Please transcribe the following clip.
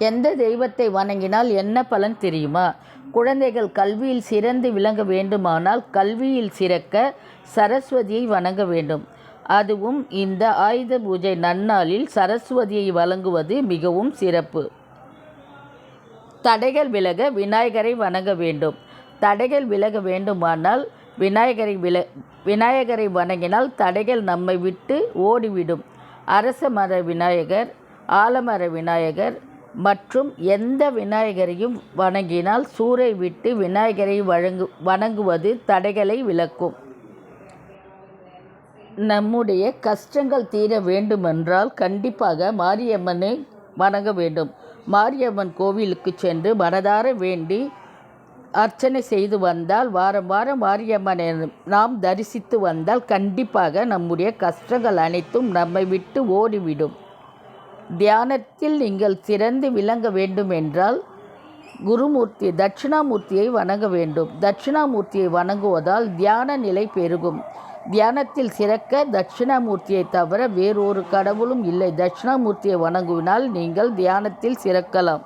எந்த தெய்வத்தை வணங்கினால் என்ன பலன் தெரியுமா? குழந்தைகள் கல்வியில் சிறந்து விளங்க வேண்டுமானால் கல்வியில் சிறக்க சரஸ்வதியை வணங்க வேண்டும். அதுவும் இந்த ஆயுத பூஜை நன்னாளில் சரஸ்வதியை வணங்குவது மிகவும் சிறப்பு. தடைகள் விலக விநாயகரை வணங்க வேண்டும். தடைகள் விலக வேண்டுமானால் விநாயகரை வணங்கினால் தடைகள் நம்மை விட்டு ஓடிவிடும். அரச மர விநாயகர், ஆலமர விநாயகர் மற்றும் எந்த விநாயகரையும் வணங்கினால் சூறை விட்டு விநாயகரை வணங்குவது தடைகளை விலக்கும். நம்முடைய கஷ்டங்கள் தீர வேண்டுமென்றால் கண்டிப்பாக மாரியம்மனை வணங்க வேண்டும். மாரியம்மன் கோவிலுக்கு சென்று மனதார வேண்டி அர்ச்சனை செய்து வந்தால், வாரம் வாரம் மாரியம்மனை நாம் தரிசித்து வந்தால் கண்டிப்பாக நம்முடைய கஷ்டங்கள் அனைத்தும் நம்மை விட்டு ஓடிவிடும். தியானத்தில் நீங்கள் சிறந்து விளங்க வேண்டுமென்றால் குருமூர்த்தி தட்சிணாமூர்த்தியை வணங்க வேண்டும். தட்சிணாமூர்த்தியை வணங்குவதால் தியான நிலை பெருகும். தியானத்தில் சிறக்க தட்சிணாமூர்த்தியை தவிர வேறொரு கடவுளும் இல்லை. தட்சிணாமூர்த்தியை வணங்குவினால் நீங்கள் தியானத்தில் சிறக்கலாம்.